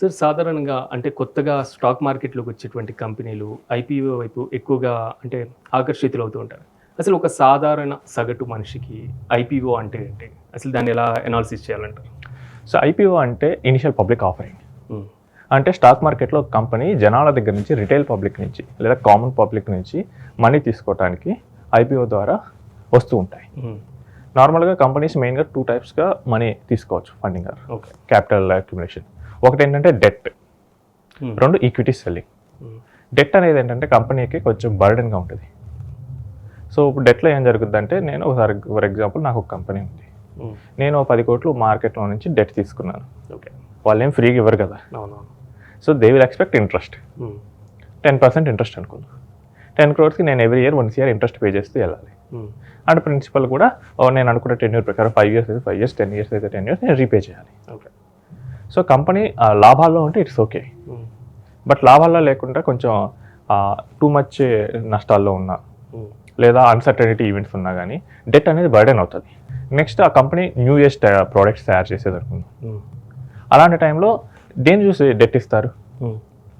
Sir సాధారణంగా అంటే కొత్తగా స్టాక్ మార్కెట్లోకి వచ్చేటువంటి కంపెనీలు ఐపీఓ వైపు ఎక్కువగా అంటే ఆకర్షితులవుతూ ఉంటారు. అసలు ఒక సాధారణ సగటు మనిషికి ఐపీఓ అంటే ఏంటి? అసలు దాన్ని ఎలా అనాలిసిస్ చేయాలంటారు? సో ఐపీఓ అంటే ఇనిషియల్ పబ్లిక్ ఆఫరింగ్. హ్మ్. అంటే స్టాక్ మార్కెట్లో ఒక కంపెనీ జనాల దగ్గర నుంచి రిటైల్ పబ్లిక్ నుంచి లేదా కామన్ పబ్లిక్ నుంచి మనీ తీసుకోవడానికి ఐపీఓ ద్వారా వస్తూ ఉంటాయి. హ్మ్. నార్మల్గా కంపెనీస్ మెయిన్గా 2 టైప్స్గా మనీ తీసుకోవచ్చు ఫండింగ్ ఓకే. Capital accumulation. ఒకటి ఏంటంటే డెట్, హ్మ్. 2 ఈక్విటీ సెల్లింగ్. హ్మ్. డెట్ అనేది ఏంటంటే కంపెనీకి కొంచెం బర్డెన్గా ఉంటుంది. సో ఇప్పుడు డెట్లో ఏం జరుగుతుందంటే నేను ఫర్ ఎగ్జాంపుల్ నాకు ఒక కంపెనీ ఉంది, హ్మ్. నేను 10 కోట్లు మార్కెట్లో నుంచి డెట్ తీసుకున్నాను. ఓకే. వాళ్ళు ఏం ఫ్రీగా ఇవ్వరు కదా. అవునవును. So they will expect interest. హ్మ్. 10% ఇంట్రెస్ట్ అనుకుందాం. 10 crores నేను every year 1 year interest pay చేస్తూ వెళ్ళాలి. హ్మ్. అండ్ ప్రిన్సిపల్ కూడా నేను అనుకున్న టెన్యూర్ ప్రకారం 5 years అయితే 5 years, 10 years అయితే 10 years నేను రీపే చేయాలి. ఓకే. సో కంపెనీ లాభాల్లో ఉంటే ఇట్స్ ఓకే. హ్మ్. బట్ లాభాల్లో లేకుండా కొంచెం టూ మచ్ నష్టాల్లో ఉన్నా హ్మ్. లేదా అన్సర్టనిటీ ఈవెంట్స్ ఉన్నా కానీ డెట్ అనేది బర్డెన్ అవుతుంది. నెక్స్ట్ ఆ కంపెనీ న్యూ ఇయర్స్ ప్రోడక్ట్స్ తయారు చేసేది అనుకుందాం. హ్మ్. అలాంటి టైంలో దేని చూసి డెట్ ఇస్తారు? హ్మ్.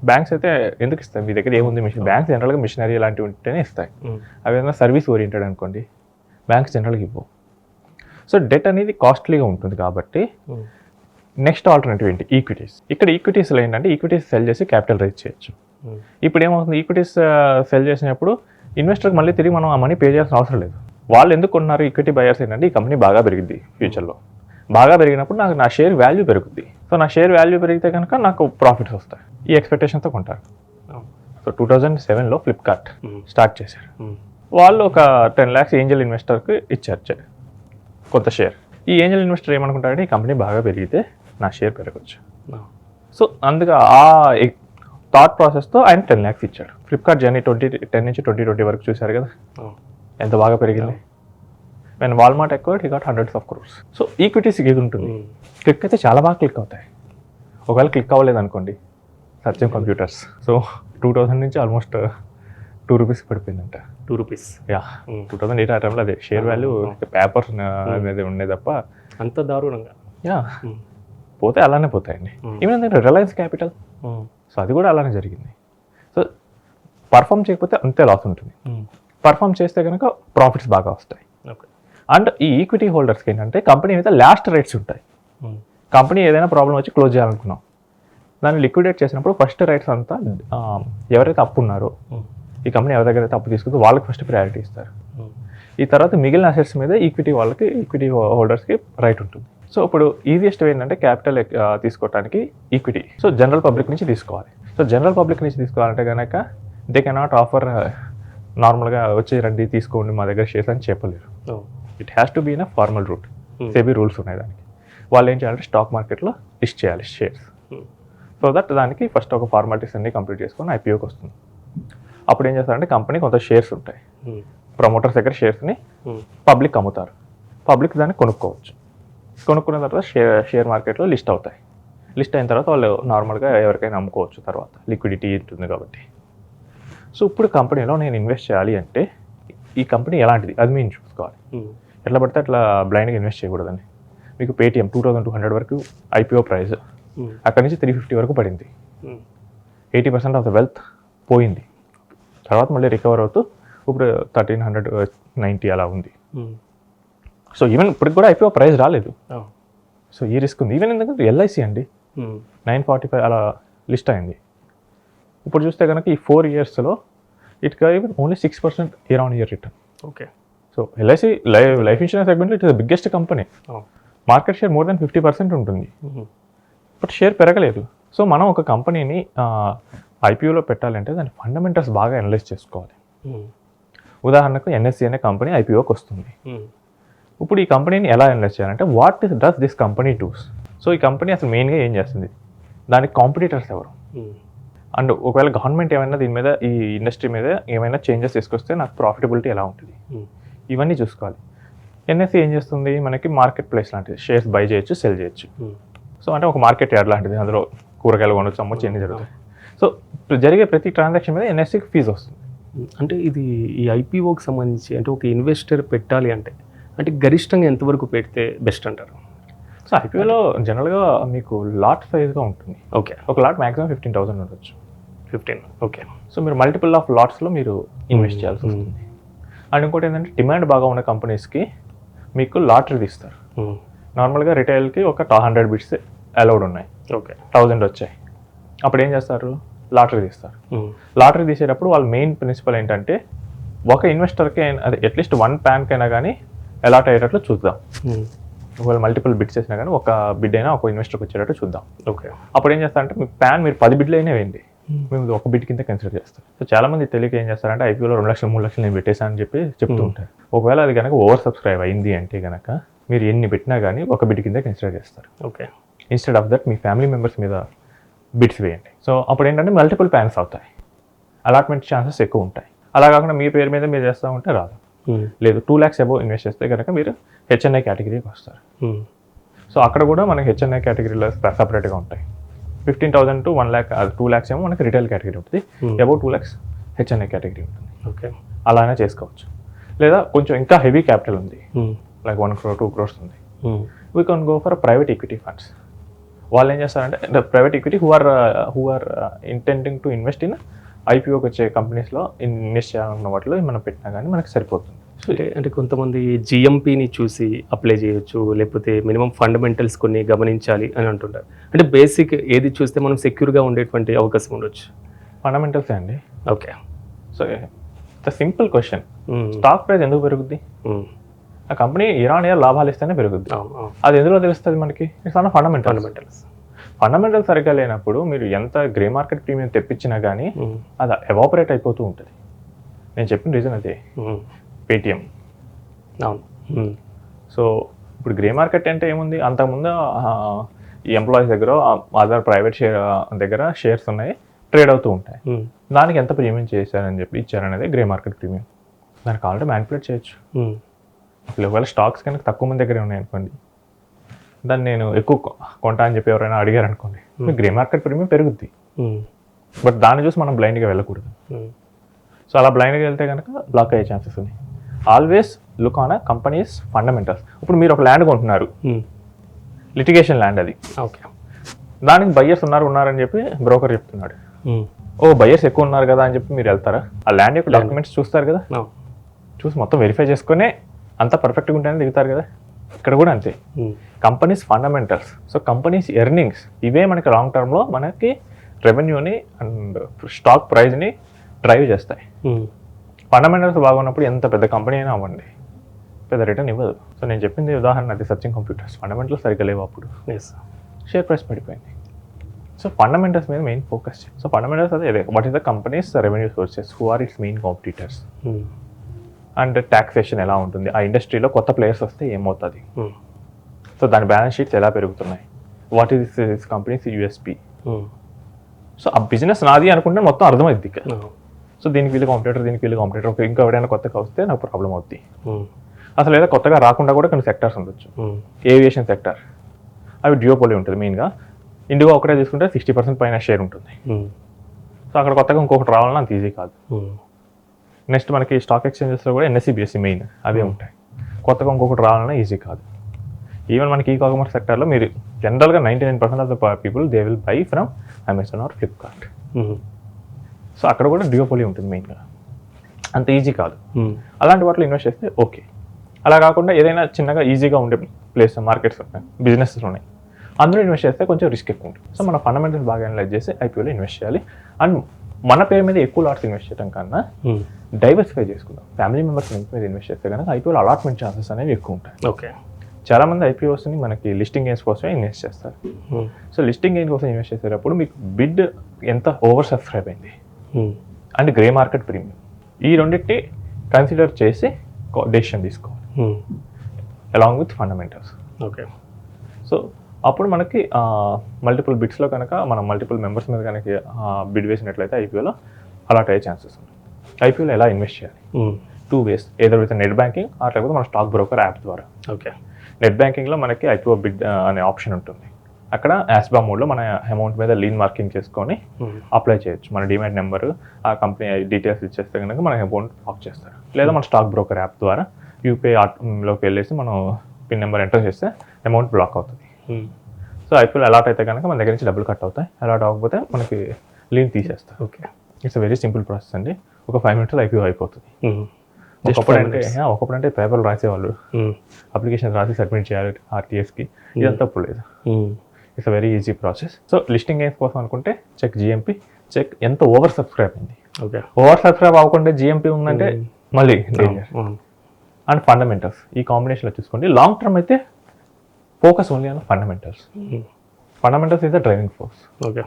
బ్యాంక్స్ అయితే ఎందుకు ఇస్తాయి? మీ దగ్గర ఏముంది మిషన్? బ్యాంక్స్ జనరల్గా మిషనరీ లాంటివి ఉంటేనే ఇస్తాయి. హ్మ్. అవి ఏదైనా సర్వీస్ ఓరియంటెడ్ అనుకోండి, బ్యాంక్స్ జనరల్గా ఇవ్వవు. సో డెట్ అనేది కాస్ట్లీగా ఉంటుంది కాబట్టి హ్మ్. నెక్స్ట్ ఆల్టర్నేటివ్ ఏంటి? ఈక్విటీస్. ఇక్కడ ఈక్విటీస్లో ఏంటంటే ఈక్విటీస్ సెల్ చేసి క్యాపిటల్ రైజ్ చేయొచ్చు. హ్మ్. ఇప్పుడు ఏమవుతుంది, ఈక్విటీస్ సెల్ చేసినప్పుడు ఇన్వెస్టర్కి మళ్ళీ తిరిగి మనం ఆ మనీ పే చేయాల్సిన అవసరం లేదు. వాళ్ళు ఎందుకు కొన్నారు? ఈక్విటీ బయర్స్ ఏంటంటే ఈ కంపెనీ బాగా పెరిగింది, ఫ్యూచర్లో బాగా పెరిగినప్పుడు నాకు నా షేర్ వాల్యూ పెరుగుద్ది. సో నా షేర్ వాల్యూ పెరిగితే కనుక నాకు ప్రాఫిట్స్ వస్తాయి. ఈ ఎక్స్పెక్టేషన్తో కొంటారు. అవును. సో 2007లో ఫ్లిప్కార్ట్ హ్మ్. స్టార్ట్ చేశారు. హ్మ్. వాళ్ళు ఒక 10 lakhs ఏంజల్ ఇన్వెస్టర్కి ఇచ్చారు కొంత షేర్. ఈ ఏంజల్ ఇన్వెస్టర్ ఏమనుకుంటారంటే ఈ కంపెనీ బాగా పెరిగితే నా షేర్ పెరగచ్చు. అవును. సో అందుకే ఆ థాట్ ప్రాసెస్తో ఆయన 10 lakhs ఇచ్చాడు. ఫ్లిప్కార్ట్ జర్నీ 10 నుంచి 2020 వరకు చూశారు కదా అవును. ఎంత బాగా పెరిగింది. నేను Walmart acquired, he got hundreds of crores. So equities ఇది ఉంటుంది. హ్మ్. క్లిక్ అయితే చాలా బాగా క్లిక్ అవుతాయి. ఒకవేళ క్లిక్ అవ్వలేదు అనుకోండి, సత్యం కంప్యూటర్స్ సో 2000 నుంచి ఆల్మోస్ట్ 2 rupees పడిపోయిందంట. 2 రూపీస్. యా 2008 ఆ టైంలో అదే షేర్ వాల్యూ పేపర్ అనేది ఉండే తప్ప అంత దారుణంగా. యా హ్మ్. పోతే అలానే పోతాయండి. Hmm. ఈవెన్ రిలయన్స్ క్యాపిటల్, హ్మ్. సో అది కూడా అలానే జరిగింది. సో పర్ఫామ్ చేయకపోతే అంతే లాస్ ఉంటుంది, హ్మ్. పర్ఫామ్ చేస్తే కనుక ప్రాఫిట్స్ బాగా వస్తాయి. ఓకే. అండ్ ఈ ఈక్విటీ హోల్డర్స్కి ఏంటంటే కంపెనీ మీద లాస్ట్ రైట్స్ ఉంటాయి. హ్మ్. కంపెనీ ఏదైనా ప్రాబ్లం వచ్చి క్లోజ్ చేయాలనుకున్నాం, దాన్ని లిక్విడేట్ చేసినప్పుడు ఫస్ట్ రైట్స్ అంతా ఎవరైతే అప్పు ఉన్నారో హ్మ్. ఈ కంపెనీ ఎవరి దగ్గర అయితే అప్పు తీసుకుందో వాళ్ళకి ఫస్ట్ ప్రయారిటీ ఇస్తారు. హ్మ్. ఈ తర్వాత మిగిలిన అసెట్స్ మీద ఈక్విటీ హోల్డర్స్కి రైట్ ఉంటుంది. సో ఇప్పుడు ఈజియెస్ట్ ఏంటంటే క్యాపిటల్ తీసుకోవడానికి ఈక్విటీ. సో జనరల్ పబ్లిక్ నుంచి తీసుకోవాలి. సో జనరల్ పబ్లిక్ నుంచి తీసుకోవాలంటే కనుక దే కెనాట్ ఆఫర్ నార్మల్గా వచ్చి రండి తీసుకోండి మా దగ్గర షేర్స్ అని చెప్పలేరు. అవును. It has to be in a formal route. Hmm. SEBI rules ఉన్నాయి దానికి. వాళ్ళు ఏం చేయాలంటే స్టాక్ మార్కెట్లో లిస్ట్ చేయాలి షేర్స్. Hmm. సో దట్ దానికి ఫస్ట్ ఒక ఫార్మాలిటీస్ అన్ని కంప్లీట్ చేసుకొని ఐపీఓకి వస్తుంది. అప్పుడు ఏం చేస్తారంటే కంపెనీ కొంత షేర్స్ ఉంటాయి, హ్మ్. ప్రమోటర్స్ దగ్గర షేర్స్ని హ్మ్. పబ్లిక్ అమ్ముతారు. పబ్లిక్ దాన్ని కొనుక్కోవచ్చు. కొనుక్కున్న తర్వాత షేర్ మార్కెట్లో లిస్ట్ అవుతాయి. లిస్ట్ అయిన తర్వాత వాళ్ళు నార్మల్గా ఎవరికైనా అమ్ముకోవచ్చు. తర్వాత లిక్విడిటీ ఉంటుంది కాబట్టి. సో ఇప్పుడు కంపెనీలో నేను ఇన్వెస్ట్ చేయాలి అంటే ఈ కంపెనీ ఎలాంటిది అది మేము చూసుకోవాలి. హ్మ్. ఎట్లా పడితే అట్లా బ్లైండ్గా ఇన్వెస్ట్ చేయకూడదండి. మీకు పేటిఎం 2200 వరకు ఐపీఓ ప్రైస్, హ్మ్. అక్కడి నుంచి 350 వరకు పడింది. హ్మ్. 80% ఆఫ్ ద వెల్త్ పోయింది. తర్వాత మళ్ళీ రికవర్ అవుతూ ఇప్పుడు 1390 అలా ఉంది. హ్మ్. సో ఈవెన్ ఇప్పటికి కూడా ఐపీఓ ప్రైస్ రాలేదు. అవును. సో ఈ రిస్క్ ఉంది. ఈవెన్ ఎందుకంటే ఎల్ఐసి అండి హ్మ్. 945 అలా లిస్ట్ అయింది. ఇప్పుడు చూస్తే కనుక ఈ 4 yearsలో it even only 6% year on year return. Okay. So LIC life insurance సెగ్మెంట్లో it is the biggest company. అవును. మార్కెట్ షేర్ మోర్ దెన్ 50% ఉంటుంది, హ్మ్. బట్ షేర్ పెరగలేదు. సో మనం ఒక కంపెనీని ఐపీఓలో పెట్టాలంటే దాని ఫండమెంటల్స్ బాగా అనలైజ్ చేసుకోవాలి. హ్మ్. ఉదాహరణకు ఎన్ఎస్సి అనే కంపెనీ ఐపీఓకి వస్తుంది. హ్మ్. ఇప్పుడు ఈ కంపెనీని ఎలా అనలైజ్ చేయాలంటే what does this company does. So ఈ కంపెనీ అసలు మెయిన్గా ఏం చేస్తుంది, దానికి కాంపిటీటర్స్ ఎవరు, హ్మ్. అండ్ ఒకవేళ గవర్నమెంట్ ఏమైనా దీని మీద ఈ ఇండస్ట్రీ మీద ఏమైనా చేంజెస్ తీసుకొస్తే నాకు ప్రాఫిటబిలిటీ ఎలా ఉంటుంది, హ్మ్. ఇవన్నీ చూసుకోవాలి. ఎన్ఎస్సి ఏం చేస్తుంది, మనకి మార్కెట్ ప్లేస్ లాంటిది, షేర్స్ బై చేయొచ్చు, సెల్ చేయొచ్చు. హ్మ్. సో అంటే ఒక మార్కెట్ యార్డ్ లాంటిది, అందులో కూరగాయలు కొనొచ్చు, అమ్మొచ్చు, ఎన్ని జరుగుతాయి. సో జరిగే ప్రతి ట్రాన్సాక్షన్ మీద ఎన్ఎస్సికి ఫీజు వస్తుంది. అంటే ఇది ఈ ఐపీఓకి సంబంధించి అంటే ఒక ఇన్వెస్టర్ పెట్టాలి అంటే గరిష్టంగా ఎంతవరకు పెడితే బెస్ట్ అంటారు? సో ఐపీఓలో జనరల్గా మీకు లాట్ సైజ్గా ఉంటుంది. ఓకే. ఒక లాట్ మ్యాక్సిమం 15,000 ఉండొచ్చు. 15. ఓకే. సో మీరు మల్టిపుల్ ఆఫ్ లాట్స్లో మీరు ఇన్వెస్ట్ చేయాల్సి వస్తుంది. అండ్ ఇంకోటి ఏంటంటే డిమాండ్ బాగా ఉన్న కంపెనీస్కి మీకు లాటరీ తీస్తారు. నార్మల్గా రిటైల్కి ఒక 100 బిట్స్ అలౌడ్ ఉన్నాయి. ఓకే. 1000 వచ్చాయి. అప్పుడు ఏం చేస్తారు, లాటరీ తీస్తారు. లాటరీ తీసేటప్పుడు వాళ్ళ మెయిన్ ప్రిన్సిపల్ ఏంటంటే ఒక ఇన్వెస్టర్కి అదే అట్లీస్ట్ 1 ప్యాన్కైనా కానీ అలాట్ అయ్యేటట్లు చూద్దాం. ఒకవేళ మల్టిపుల్ బిడ్స్ చేసినా కానీ ఒక బిడ్ అయినా ఒక ఇన్వెస్టర్కి వచ్చేటట్టు చూద్దాం. ఓకే. అప్పుడు ఏం చేస్తారంటే మీ ప్యాన్ మీరు 10 బిడ్లు అయినా వేయండి, మేము ఒక బిడ్ కింద కన్సిడర్ చేస్తాం. సో చాలా మంది తెలియక ఏం చేస్తారంటే ఐపీఓలో 2 లక్షలు 3 లక్షలు నేను పెట్టేశానని చెప్పి చెప్తూ ఉంటారు. ఒకవేళ అది కనుక ఓవర్ సబ్స్క్రైబ్ అయింది అంటే కనుక మీరు ఎన్ని పెట్టినా కానీ ఒక బిడ్ కింద కన్సిడర్ చేస్తారు. Okay. Instead of that me family members మీద బిడ్స్ వేయండి. సో అప్పుడు ఏంటంటే మల్టిపుల్ ప్యాన్స్ అవుతాయి, అలాట్మెంట్ ఛాన్సెస్ ఎక్కువ ఉంటాయి. అలా కాకుండా మీ పేరు మీద మీరు చేస్తూ ఉంటే రాదు. లేదు 2 lakhs అబోవ్ ఇన్వెస్ట్ చేస్తే కనుక మీరు హెచ్ఎన్ఐ కేటగిరీకి వస్తారు. సో అక్కడ కూడా మనకి హెచ్ఎన్ఐ కేటగిరీలో సపరేట్గా ఉంటాయి. 15,000 to 1 lakh, 2 lakhs ఏమో మనకి రిటైల్ కేటగిరీ ఉంటుంది. అబౌవ్ 2 lakhs హెచ్ఎన్ఐ కేటగిరీ ఉంటుంది. ఓకే. అలానే చేసుకోవచ్చు. లేదా కొంచెం ఇంకా హెవీ క్యాపిటల్ ఉంది, లైక్ 1 crore 2 crores ఉంది, we can go for private equity funds. వాళ్ళు ఏం చేస్తారంటే private equity who are intending to invest in ఐపీఓకి వచ్చే కంపెనీస్లో ఇన్వెస్ట్ చేయాలన్న వాటిలో మనం పెట్టినా కానీ మనకి సరిపోతుంది. అంటే కొంతమంది జిఎంపీని చూసి అప్లై చేయొచ్చు, లేకపోతే మినిమం ఫండమెంటల్స్ కొన్ని గమనించాలి అని అంటుంటారు. అంటే బేసిక్ ఏది చూస్తే మనం సెక్యూర్గా ఉండేటువంటి అవకాశం ఉండొచ్చు? ఫండమెంటల్సే అండి. Okay. So the simple question, stock price ఎందుకు పెరుగుద్ది? ఆ కంపెనీ ఇయర్ లాభాలు ఇస్తేనే పెరుగుద్ది. అది ఎందులో తెలుస్తుంది మనకి? It's on fundamentals. ఫండమెంటల్ సరిగ్గా లేనప్పుడు మీరు ఎంత గ్రే మార్కెట్ ప్రీమియం తెప్పించినా కానీ అది ఎవాపరేట్ అయిపోతూ ఉంటుంది. నేను చెప్పిన రీజన్ అదే, పేటిఎం. అవును. సో ఇప్పుడు గ్రే మార్కెట్ అంటే ఏముంది, అంతకుముందు ఈ ఎంప్లాయీస్ దగ్గర అదర్ ప్రైవేట్ షేర్ దగ్గర షేర్స్ ఉన్నాయి, ట్రేడ్ అవుతూ ఉంటాయి. దానికి ఎంత ప్రీమియం చేశారని చెప్పి ఇచ్చారనేది గ్రే మార్కెట్ ప్రీమియం. దానికి కావాలంటే మ్యానిపులేట్ చేయొచ్చు. ఒకవేళ స్టాక్స్ కనుక తక్కువ మంది దగ్గరే ఉన్నాయి అనుకోండి, దాన్ని నేను ఎక్కువ కొంటా అని చెప్పి ఎవరైనా అడిగారు అనుకోండి, గ్రే మార్కెట్ ప్రీమియం పెరుగుద్ది. బట్ దాన్ని చూసి మనం బ్లైండ్గా వెళ్ళకూడదు. సో అలా బ్లైండ్గా వెళ్తే కనుక బ్లాక్ అయ్యే ఛాన్సెస్ ఉన్నాయి. Always look on companies fundamentals. ఇప్పుడు మీరు ఒక ల్యాండ్ కొంటున్నారు, లిటిగేషన్ ల్యాండ్ అది. ఓకే. దానికి బయ్యర్స్ ఉన్నారని చెప్పి బ్రోకర్ చెప్తున్నాడు. ఓ బయ్యర్స్ ఎక్కువ ఉన్నారు కదా అని చెప్పి మీరు వెళ్తారా? ఆ ల్యాండ్ యొక్క డాక్యుమెంట్స్ చూస్తారు కదా, చూసి మొత్తం వెరిఫై చేసుకునే అంతా పర్ఫెక్ట్గా ఉంటాయని దిగుతారు కదా. ఇక్కడ కూడా అంతే, companies fundamentals. So companies earnings ఇవే మనకి లాంగ్ టర్మ్లో మనకి రెవెన్యూని అండ్ స్టాక్ ప్రైజ్ని డ్రైవ్ చేస్తాయి. ఫండమెంటల్స్ బాగున్నప్పుడు ఎంత పెద్ద కంపెనీ అయినా అవ్వండి, పెద్ద రిటర్న్ ఇవ్వదు. సో నేను చెప్పింది ఉదాహరణ అది సర్చింగ్ కంప్యూటర్స్. ఫండమెంటల్స్ సరిగ్గా లేవు, అప్పుడు షేర్ ప్రైస్ పడిపోయింది. సో ఫండమెంటల్స్ మీద మెయిన్ ఫోకస్. సో ఫండమెంటల్స్ అదే what is the company's revenue sources, who are its main competitors, and taxation ఎలా ఉంటుంది, ఆ ఇండస్ట్రీలో కొత్త ప్లేయర్స్ వస్తే ఏమవుతుంది, సో దాని బ్యాలెన్స్ షీట్స్ ఎలా పెరుగుతున్నాయి, what is this companies USP. So ఆ బిజినెస్ నాది అనుకుంటే మొత్తం అర్థమైంది. సో దీనికి వీళ్ళు కాంపిటేటర్, దీనికి వీళ్ళు కాంపిటేటర్, ఇంకా ఎవరైనా కొత్తగా వస్తే నాకు ప్రాబ్లం అవుద్ది. అసలు ఏదో కొత్తగా రాకుండా కూడా కొన్ని సెక్టార్స్ ఉండొచ్చు. ఏవియేషన్ సెక్టార్, అవి డ్యూపోలి ఉంటుంది మెయిన్గా. ఇండిగో ఒకటే తీసుకుంటే 60% పైన షేర్ ఉంటుంది. సో అక్కడ కొత్తగా ఇంకొకటి రావాలన్నా అంత ఈజీ కాదు. నెక్స్ట్ మనకి స్టాక్ ఎక్స్చేంజెస్లో కూడా ఎన్ఎస్సి బిఎస్సి మెయిన్ అవే ఉంటాయి. కొత్తగా ఇంకొకటి రావాలన్నా ఈజీ కాదు. ఈవెన్ మనకి ఈ కామర్స్ సెక్టర్లో మీరు జనరల్గా 99% of the people they will buy from Amazon are Flipkart. So అక్కడ కూడా డ్యూపోలి ఉంటుంది మెయిన్గా, అంత ఈజీ కాదు. అలాంటి వాటిలో ఇన్వెస్ట్ చేస్తే ఓకే. అలా కాకుండా ఏదైనా చిన్నగా ఈజీగా ఉండే ప్లేస్ మార్కెట్స్ ఉన్నాయి, బిజినెసెస్ ఉన్నాయి, అందులో ఇన్వెస్ట్ చేస్తే కొంచెం రిస్క్ ఎక్కువ ఉంటుంది. సో మన ఫండమెంటల్స్ బాగా అనలైజ్ చేసి ఐపీఓలో ఇన్వెస్ట్ చేయాలి. అండ్ మన పేరు మీద ఎక్కువ లాట్స్ ఇన్వెస్ట్ చేయడం కన్నా డైవర్సిఫై చేసుకుందాం. ఫ్యామిలీ మెంబర్స్ మీద ఇన్వెస్ట్ చేస్తే కనుక ఐపీఓలో అలాట్మెంట్ ఛాన్సెస్ అనేవి ఎక్కువ ఉంటాయి. ఓకే. చాలామంది ఐపీఓస్ని మనకి లిస్టింగ్ గెయిన్స్ కోసమే ఇన్వెస్ట్ చేస్తారు. సో లిస్టింగ్ గెయిన్ కోసం ఇన్వెస్ట్ చేసేటప్పుడు మీకు బిడ్ ఎంత ఓవర్ సబ్స్క్రైబ్ అయింది అండ్ గ్రే మార్కెట్ ప్రీమియం, ఈ రెండింటిని కన్సిడర్ చేసి డెసిషన్ తీసుకోవాలి along with fundamentals. Okay. So అప్పుడు మనకి మల్టిపుల్ బిడ్స్లో కనుక మనం మల్టిపుల్ మెంబర్స్ మీద కనుక బిడ్ వేసినట్లయితే ఐపీఓలో అలాట్ అయ్యే ఛాన్సెస్ ఉంటాయి. ఐపీఓలో ఎలా ఇన్వెస్ట్ చేయాలి? 2 ways, ఏదో విత్ నెట్ బ్యాంకింగ్ ఆర్ లేకపోతే మన స్టాక్ బ్రోకర్ యాప్ ద్వారా. ఓకే. నెట్ బ్యాంకింగ్లో మనకి ఐపీఓ బిడ్ అనే ఆప్షన్ ఉంటుంది. అక్కడ యాస్బా మోడ్లో మన అమౌంట్ మీద లీన్ మార్కింగ్ చేసుకొని అప్లై చేయొచ్చు. మన డిమాట్ నెంబర్, ఆ కంపెనీ డీటెయిల్స్ ఇచ్చేస్తే కనుక మన అమౌంట్ లాక్ చేస్తారు. లేదా మన స్టాక్ బ్రోకర్ యాప్ ద్వారా యూపీఐలోకి వెళ్ళేసి మనం పిన్ నెంబర్ ఎంటర్ చేస్తే అమౌంట్ బ్లాక్ అవుతుంది. సో ఐపీఓ అలాట్ అయితే కనుక మన దగ్గర నుంచి డబ్బులు కట్ అవుతాయి, అలాట్ అవ్వకపోతే మనకి లీన్ తీసేస్తారు. Okay. It's very simple process అండి. ఒక 5 minutes ఐపీఓ అయిపోతుంది. Just ఒకప్పుడు అంటే పేపర్లు రాసేవాళ్ళు, అప్లికేషన్ రాసి సబ్మిట్ చేయాలి ఆర్టీఎస్కి, ఇదంతా ఇప్పుడు లేదు. It's very easy process. So listing games కోసం అనుకుంటే చెక్ జిఎంపి, చెక్ ఎంత ఓవర్ సబ్స్క్రైబ్ అయింది. ఓకే. ఓవర్ సబ్స్క్రైబ్ అవ్వకుండా జిఎంపి ఉందంటే మళ్ళీ డేంజర్. అండ్ ఫండమెంటల్స్ ఈ కాంబినేషన్లో చూసుకోండి. లాంగ్ టర్మ్ అయితే focus only on fundamentals. Fundamentals is the driving force. Okay.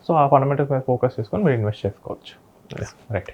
So ఆ ఫండమెంటల్స్ మీద ఫోకస్ చేసుకొని మీరు ఇన్వెస్ట్ చేసుకోవచ్చు. రైట్.